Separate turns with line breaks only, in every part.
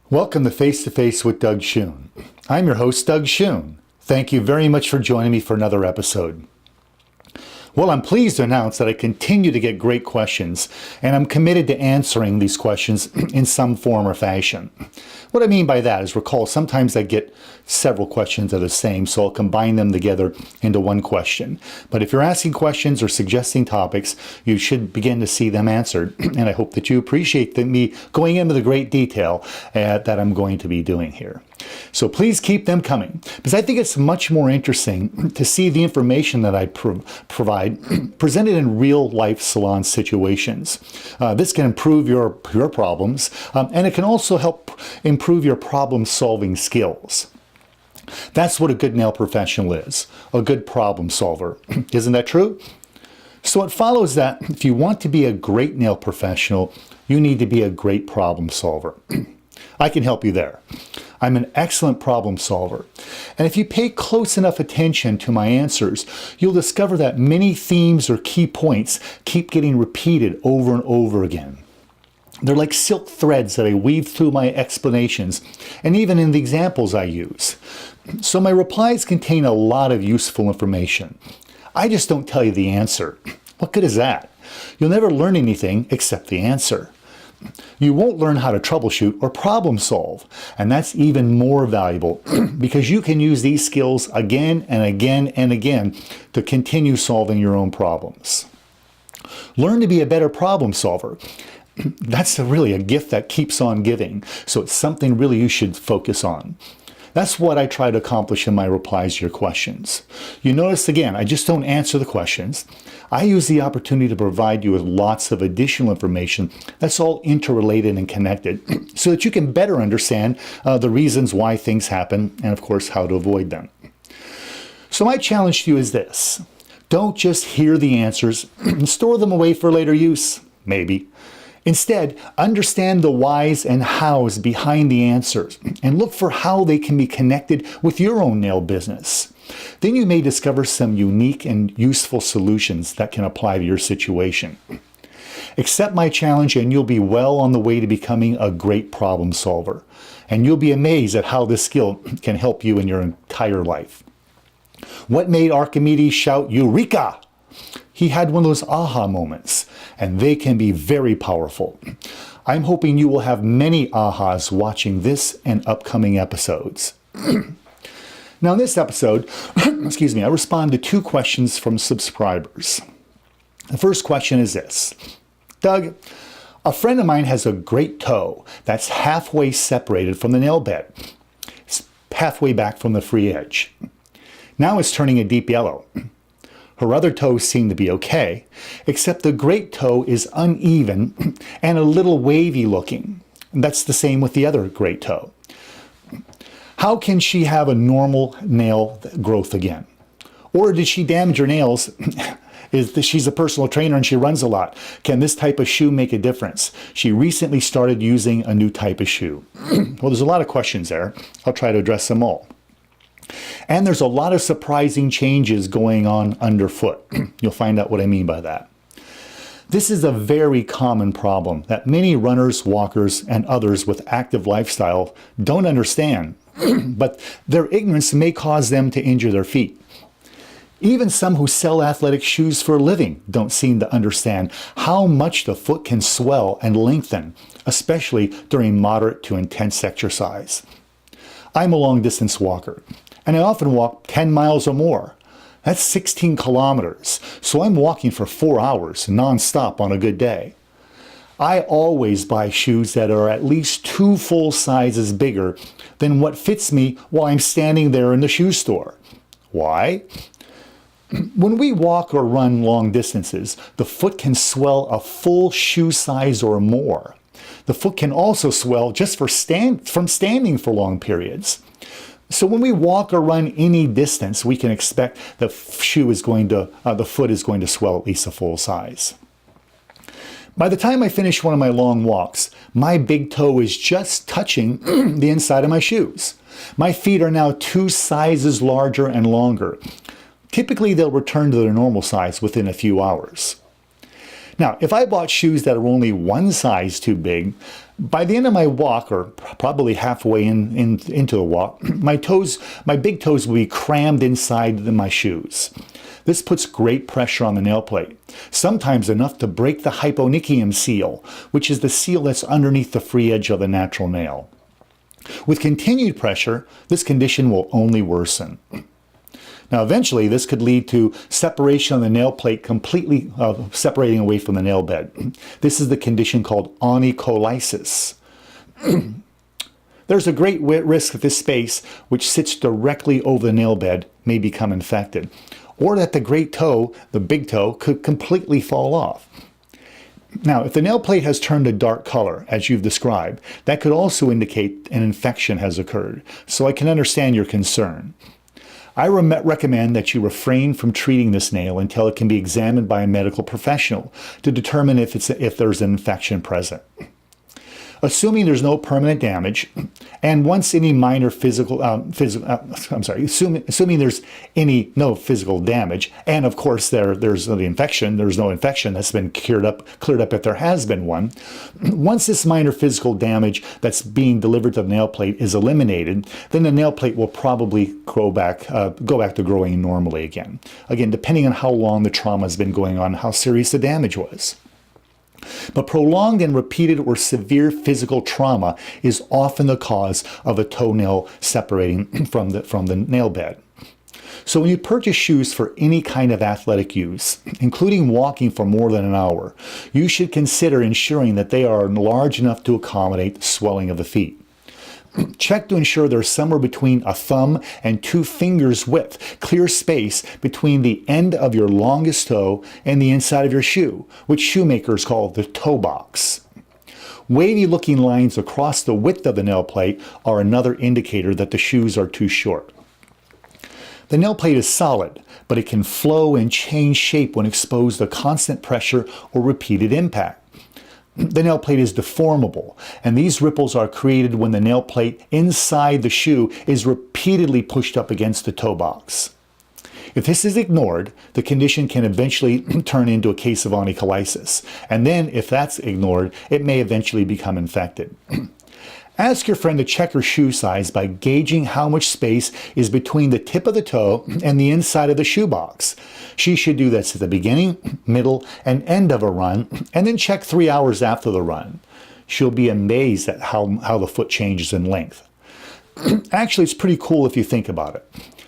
Welcome to Face to Face with Doug Schoon. I'm your host, Doug Schoon. Thank you very much for joining me for another episode. Well, I'm pleased to announce that I continue to get great questions, and I'm committed to answering these questions in some form or fashion. What I mean by that is, recall, sometimes I get several questions that are the same, so I'll combine them together into one question. But if you're asking questions or suggesting topics, you should begin to see them answered, and I hope that you appreciate me going into the great detail that I'm going to be doing here. So please keep them coming, because I think it's much more interesting to see the information that I provide presented in real life salon situations. This can improve your problems, and it can also help improve your problem solving skills. That's what a good nail professional is, a good problem solver. Isn't that true? So it follows that if you want to be a great nail professional, you need to be a great problem solver. I can help you there. I'm an excellent problem solver. And if you pay close enough attention to my answers, you'll discover that many themes or key points keep getting repeated over and over again. They're like silk threads that I weave through my explanations and even in the examples I use. So my replies contain a lot of useful information. I just don't tell you the answer. What good is that? You'll never learn anything except the answer. You won't learn how to troubleshoot or problem solve, and that's even more valuable because you can use these skills again and again and again to continue solving your own problems. Learn to be a better problem solver. That's really a gift that keeps on giving, so it's something really you should focus on. That's what I try to accomplish in my replies to your questions. You notice again, I just don't answer the questions. I use the opportunity to provide you with lots of additional information that's all interrelated and connected so that you can better understand the reasons why things happen and, of course, how to avoid them. So my challenge to you is this. Don't just hear the answers and store them away for later use, maybe. Instead, understand the whys and hows behind the answers and look for how they can be connected with your own nail business. Then you may discover some unique and useful solutions that can apply to your situation. Accept my challenge and you'll be well on the way to becoming a great problem solver. And you'll be amazed at how this skill can help you in your entire life. What made Archimedes shout, "Eureka"? He had one of those aha moments, and they can be very powerful. I'm hoping you will have many ahas watching this and upcoming episodes. Now in this episode, I respond to two questions from subscribers. The first question is this. Doug, a friend of mine has a great toe that's halfway separated from the nail bed. It's halfway back from the free edge. Now it's turning a deep yellow. Her other toes seem to be okay, except the great toe is uneven and a little wavy looking. That's the same with the other great toe. How can she have a normal nail growth again? Or did she damage her nails? She's a personal trainer and she runs a lot. Can this type of shoe make a difference? She recently started using a new type of shoe. Well, there's a lot of questions there. I'll try to address them all. And there's a lot of surprising changes going on underfoot. You'll find out what I mean by that. This is a very common problem that many runners, walkers, and others with active lifestyle don't understand, but their ignorance may cause them to injure their feet. Even some who sell athletic shoes for a living don't seem to understand how much the foot can swell and lengthen, especially during moderate to intense exercise. I'm a long-distance walker, and I often walk 10 miles or more. That's 16 kilometers, so I'm walking for 4 hours non-stop on a good day. I always buy shoes that are at least 2 full sizes bigger than what fits me while I'm standing there in the shoe store. Why? When we walk or run long distances, the foot can swell a full shoe size or more. The foot can also swell just from standing for long periods. So when we walk or run any distance, we can expect the foot is going to swell at least a full size. By the time I finish one of my long walks, my big toe is just touching the inside of my shoes. My feet are now 2 sizes larger and longer. Typically, they'll return to their normal size within a few hours. Now, if I bought shoes that are only 1 size too big, By the end of my walk, or probably halfway into the walk, my big toes will be crammed inside my shoes. This puts great pressure on the nail plate, sometimes enough to break the hyponychium seal, which is the seal that's underneath the free edge of the natural nail. With continued pressure, this condition will only worsen. Now, eventually, this could lead to separation of the nail plate completely separating away from the nail bed. This is the condition called onycholysis. There's a great risk that this space, which sits directly over the nail bed, may become infected, or that the great toe, the big toe, could completely fall off. Now, if the nail plate has turned a dark color, as you've described, that could also indicate an infection has occurred, so I can understand your concern. I recommend that you refrain from treating this nail until it can be examined by a medical professional to determine if there's an infection present. Assuming there's no permanent damage, and once any minor assuming there's no physical damage, and of course there's no infection that's been cleared up if there has been one. Once this minor physical damage that's being delivered to the nail plate is eliminated, then the nail plate will probably go back to growing normally again. Again, depending on how long the trauma has been going on, how serious the damage was. But prolonged and repeated or severe physical trauma is often the cause of a toenail separating from the nail bed. So when you purchase shoes for any kind of athletic use, including walking for more than an hour, you should consider ensuring that they are large enough to accommodate swelling of the feet. Check to ensure there's somewhere between a thumb and 2 fingers width, clear space between the end of your longest toe and the inside of your shoe, which shoemakers call the toe box. Wavy looking lines across the width of the nail plate are another indicator that the shoes are too short. The nail plate is solid, but it can flow and change shape when exposed to constant pressure or repeated impact. The nail plate is deformable, and these ripples are created when the nail plate inside the shoe is repeatedly pushed up against the toe box. If this is ignored, the condition can eventually turn into a case of onycholysis, and then if that's ignored, it may eventually become infected. Ask your friend to check her shoe size by gauging how much space is between the tip of the toe and the inside of the shoe box. She should do this at the beginning, middle, and end of a run, and then check 3 hours after the run. She'll be amazed at how the foot changes in length. Actually, it's pretty cool if you think about it.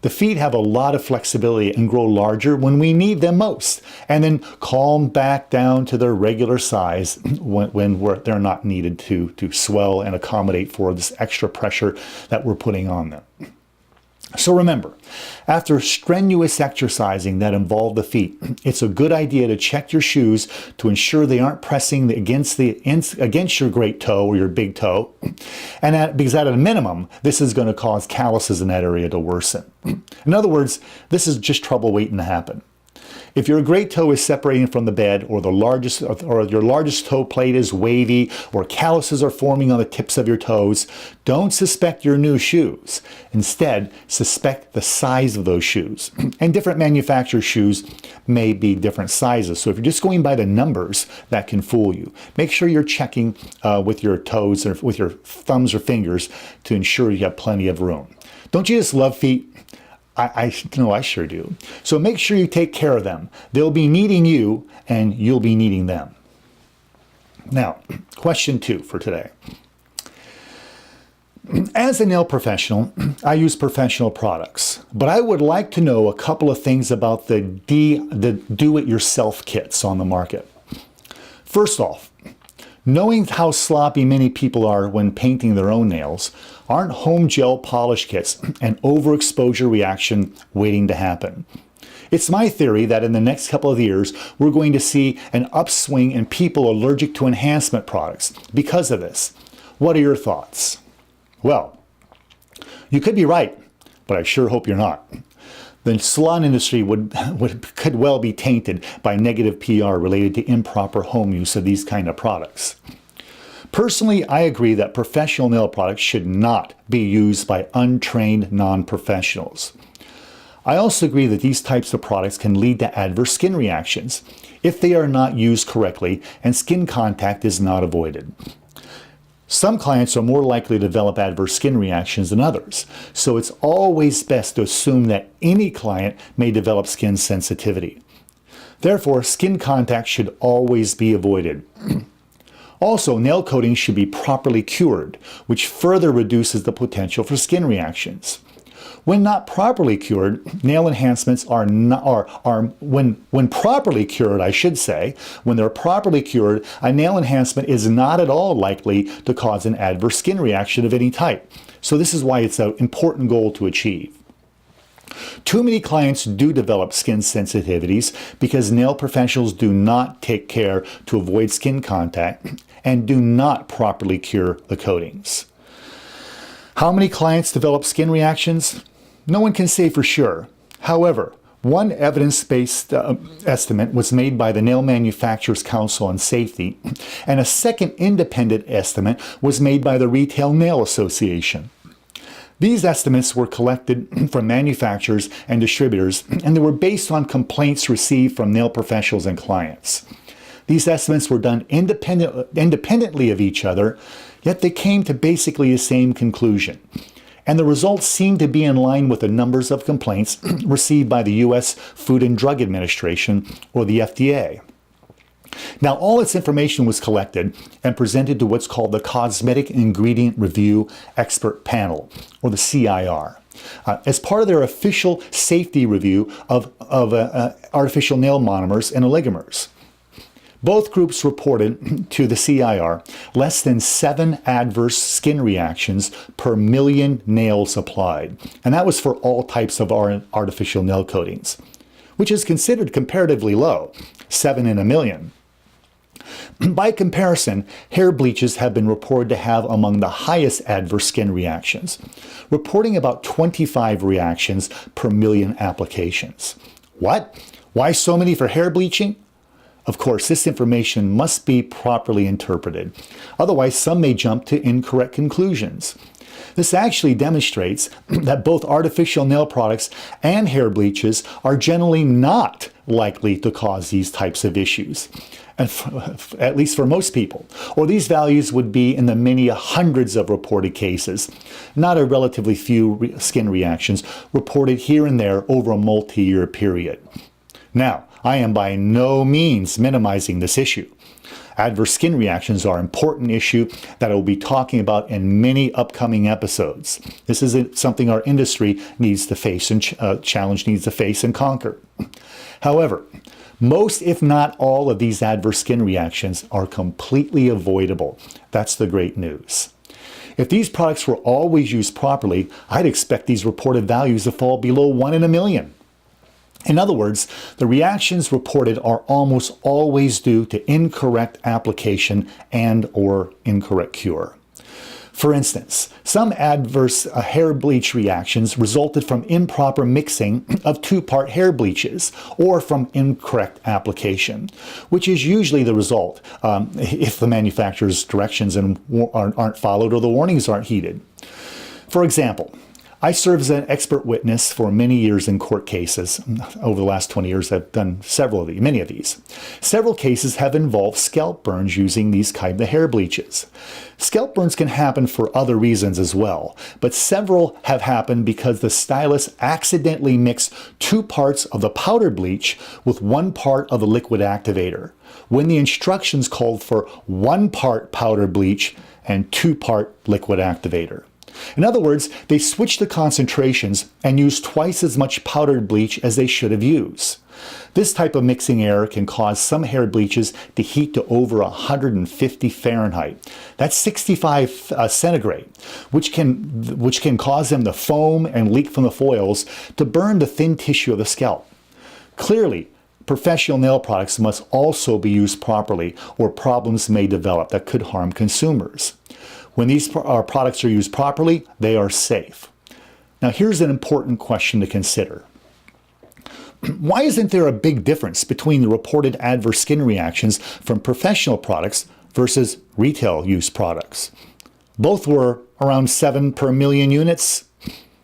The feet have a lot of flexibility and grow larger when we need them most, and then calm back down to their regular size when they're not needed to swell and accommodate for this extra pressure that we're putting on them. So remember, after strenuous exercising that involved the feet, it's a good idea to check your shoes to ensure they aren't pressing against your great toe or your big toe, because at a minimum, this is going to cause calluses in that area to worsen. In other words, this is just trouble waiting to happen. If your great toe is separating from the bed, or your largest toe plate is wavy, or calluses are forming on the tips of your toes, don't suspect your new shoes. Instead, suspect the size of those shoes. And different manufacturers' shoes may be different sizes. So if you're just going by the numbers, that can fool you. Make sure you're checking with your toes or with your thumbs or fingers to ensure you have plenty of room. Don't you just love feet? I know I sure do. So make sure you take care of them. They'll be needing you, and you'll be needing them. Now, question 2 for today. As a nail professional, I use professional products, but I would like to know a couple of things about the do-it-yourself kits on the market. First off, knowing how sloppy many people are when painting their own nails, aren't home gel polish kits an overexposure reaction waiting to happen? It's my theory that in the next couple of years, we're going to see an upswing in people allergic to enhancement products because of this. What are your thoughts? Well, you could be right, but I sure hope you're not. The salon industry could well be tainted by negative PR related to improper home use of these kind of products. Personally, I agree that professional nail products should not be used by untrained non-professionals. I also agree that these types of products can lead to adverse skin reactions if they are not used correctly and skin contact is not avoided. Some clients are more likely to develop adverse skin reactions than others, so it's always best to assume that any client may develop skin sensitivity. Therefore, skin contact should always be avoided. Also, nail coatings should be properly cured, which further reduces the potential for skin reactions. When not properly cured, nail enhancements when properly cured, I should say, when they're properly cured, a nail enhancement is not at all likely to cause an adverse skin reaction of any type. So this is why it's an important goal to achieve. Too many clients do develop skin sensitivities because nail professionals do not take care to avoid skin contact and do not properly cure the coatings. How many clients develop skin reactions? No one can say for sure. However, one evidence-based estimate was made by the Nail Manufacturers Council on Safety, and a second independent estimate was made by the Retail Nail Association. These estimates were collected from manufacturers and distributors, and they were based on complaints received from nail professionals and clients. These estimates were done independently of each other, yet they came to basically the same conclusion. And the results seem to be in line with the numbers of complaints received by the U.S. Food and Drug Administration, or the FDA. Now, all this information was collected and presented to what's called the Cosmetic Ingredient Review Expert Panel, or the CIR, as part of their official safety review of artificial nail monomers and oligomers. Both groups reported to the CIR less than 7 adverse skin reactions per million nails applied, and that was for all types of artificial nail coatings, which is considered comparatively low, 7 in a million. By comparison, hair bleaches have been reported to have among the highest adverse skin reactions, reporting about 25 reactions per million applications. What? Why so many for hair bleaching? Of course, this information must be properly interpreted. Otherwise, some may jump to incorrect conclusions. This actually demonstrates that both artificial nail products and hair bleaches are generally not likely to cause these types of issues, and at least for most people. Or these values would be in the many hundreds of reported cases, not a relatively few skin reactions reported here and there over a multi-year period. Now, I am by no means minimizing this issue. Adverse skin reactions are an important issue that I will be talking about in many upcoming episodes. This is something our industry needs to face and challenge needs to face and conquer. However, most, if not all, of these adverse skin reactions are completely avoidable. That's the great news. If these products were always used properly, I'd expect these reported values to fall below 1 in a million. In other words, the reactions reported are almost always due to incorrect application and/or incorrect cure. For instance, some adverse hair bleach reactions resulted from improper mixing of 2-part hair bleaches or from incorrect application, which is usually the result if the manufacturer's directions aren't followed or the warnings aren't heeded. For example, I served as an expert witness for many years in court cases. Over the last 20 years, I've done many of these. Several cases have involved scalp burns using these kind of hair bleaches. Scalp burns can happen for other reasons as well, but several have happened because the stylist accidentally mixed 2 parts of the powdered bleach with 1 part of the liquid activator, when the instructions called for 1 part powdered bleach and 2-part liquid activator. In other words, they switched the concentrations and used twice as much powdered bleach as they should have used. This type of mixing error can cause some hair bleaches to heat to over 150 Fahrenheit. That's 65 centigrade, which can cause them to foam and leak from the foils to burn the thin tissue of the scalp. Clearly, professional nail products must also be used properly, or problems may develop that could harm consumers. When these products are used properly, they are safe. Now, here's an important question to consider. Why isn't there a big difference between the reported adverse skin reactions from professional products versus retail use products? Both were around 7 per million units.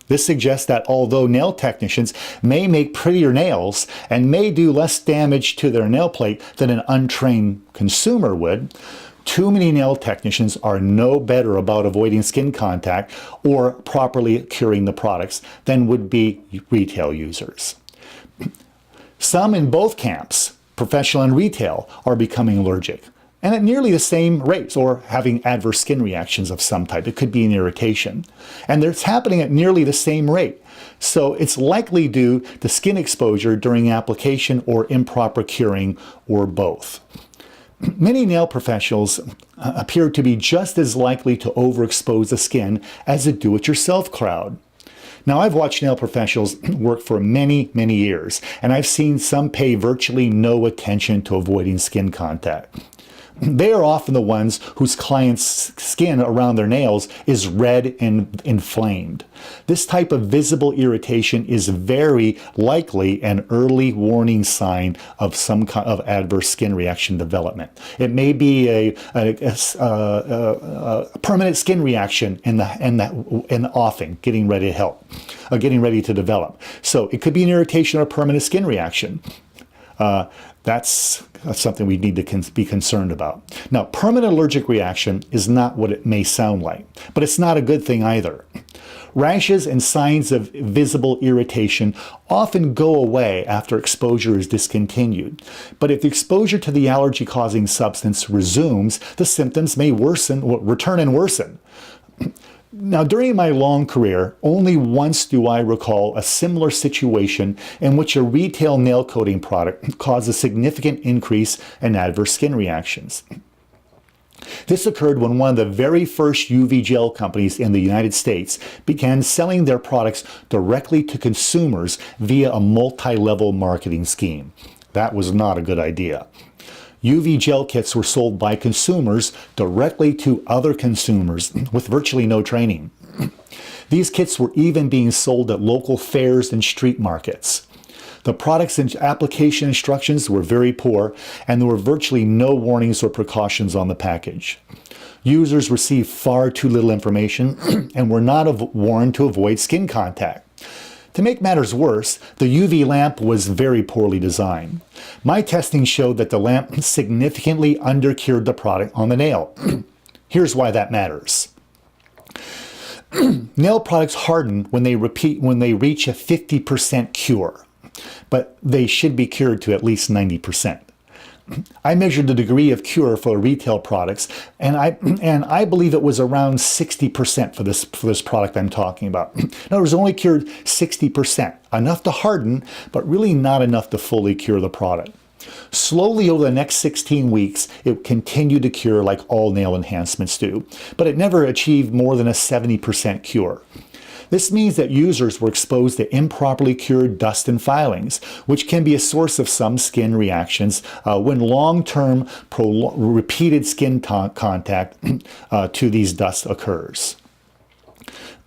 This suggests that although nail technicians may make prettier nails and may do less damage to their nail plate than an untrained consumer would, Too many nail technicians are no better about avoiding skin contact or properly curing the products than would be retail users. Some in both camps, professional and retail, are becoming allergic, and at nearly the same rates, or having adverse skin reactions of some type. It could be an irritation. And it's happening at nearly the same rate. So it's likely due to skin exposure during application or improper curing, or both. Many nail professionals appear to be just as likely to overexpose the skin as the do-it-yourself crowd. Now, I've watched nail professionals work for many, many years, and I've seen some pay virtually no attention to avoiding skin contact. They are often the ones whose client's skin around their nails is red and inflamed. This type of visible irritation is very likely an early warning sign of some kind of adverse skin reaction development. It may be a permanent skin reaction in the offing, getting ready to develop. So it could be an irritation or a permanent skin reaction. That's something we need to be concerned about. Now, permanent allergic reaction is not what it may sound like, but it's not a good thing either. Rashes and signs of visible irritation often go away after exposure is discontinued. But if the exposure to the allergy-causing substance resumes, the symptoms may return and worsen. Now, during my long career, only once do I recall a similar situation in which a retail nail coating product caused a significant increase in adverse skin reactions. This occurred when one of the very first UV gel companies in the United States began selling their products directly to consumers via a multi-level marketing scheme. That was not a good idea. UV gel kits were sold by consumers directly to other consumers with virtually no training. These kits were even being sold at local fairs and street markets. The products and application instructions were very poor, and there were virtually no warnings or precautions on the package. Users received far too little information and were not warned to avoid skin contact. To make matters worse, the UV lamp was very poorly designed. My testing showed that the lamp significantly undercured the product on the nail. Here's why that matters. Nail products harden when they reach a 50% cure, but they should be cured to at least 90%. I measured the degree of cure for retail products, and I believe it was around 60% for this product I'm talking about. Now, it was only cured 60%, enough to harden, but really not enough to fully cure the product. Slowly over the next 16 weeks, it continued to cure like all nail enhancements do, but it never achieved more than a 70% cure. This means that users were exposed to improperly cured dust and filings, which can be a source of some skin reactions when long-term repeated skin contact to these dust occurs.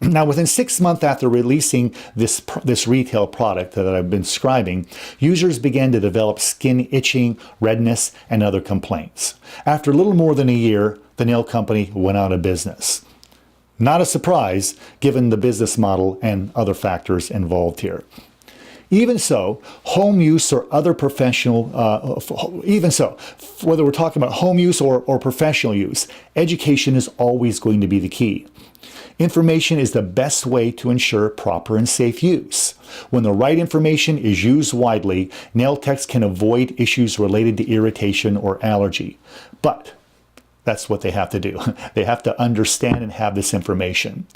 Now, within 6 months after releasing this retail product that I've been describing, users began to develop skin itching, redness, and other complaints. After a little more than a year, the nail company went out of business. Not a surprise, given the business model and other factors involved here. Even so, home use or other professional, whether we're talking about home use or professional use, education is always going to be the key. Information is the best way to ensure proper and safe use. When the right information is used widely, nail techs can avoid issues related to irritation or allergy. But that's what they have to do. They have to understand and have this information.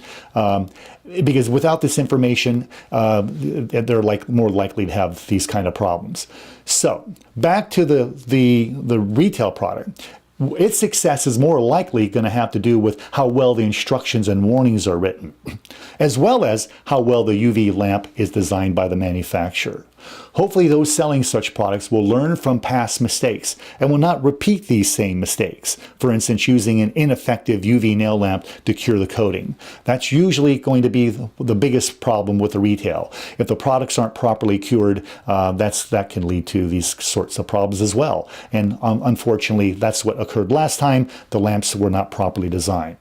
Because without this information, they're more likely to have these kind of problems. So back to the retail product. Its success is more likely going to have to do with how well the instructions and warnings are written, as well as how well the UV lamp is designed by the manufacturer. Hopefully those selling such products will learn from past mistakes and will not repeat these same mistakes. For instance, using an ineffective UV nail lamp to cure the coating. That's usually going to be the biggest problem with the retail. If the products aren't properly cured, that can lead to these sorts of problems as well. And unfortunately, that's what occurred last time. The lamps were not properly designed.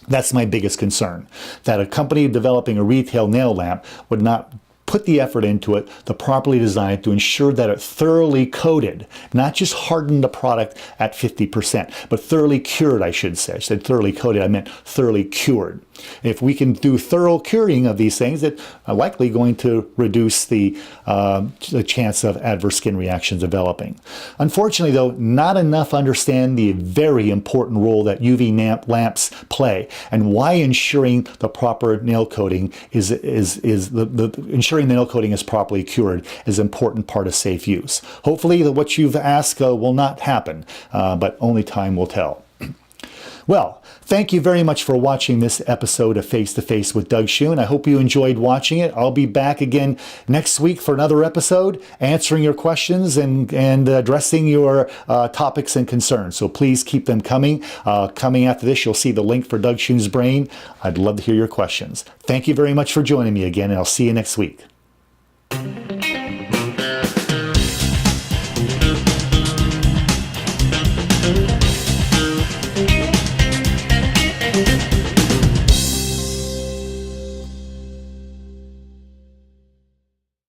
That's my biggest concern, that a company developing a retail nail lamp would not put the effort into it to properly design it to ensure that it thoroughly coated, not just hardened the product at 50%, but thoroughly cured, I should say. I said thoroughly coated, I meant thoroughly cured. If we can do thorough curing of these things, it are likely going to reduce the chance of adverse skin reactions developing. Unfortunately, though, not enough understand the very important role that UV lamps play and why ensuring the proper nail coating ensuring the nail coating is properly cured is an important part of safe use. Hopefully, what you've asked will not happen, but only time will tell. Well, thank you very much for watching this episode of Face to Face with Doug Schoon. I hope you enjoyed watching it. I'll be back again next week for another episode, answering your questions and addressing your topics and concerns. So please keep them coming. Coming after this, you'll see the link for Doug Schoon's Brain. I'd love to hear your questions. Thank you very much for joining me again, and I'll see you next week.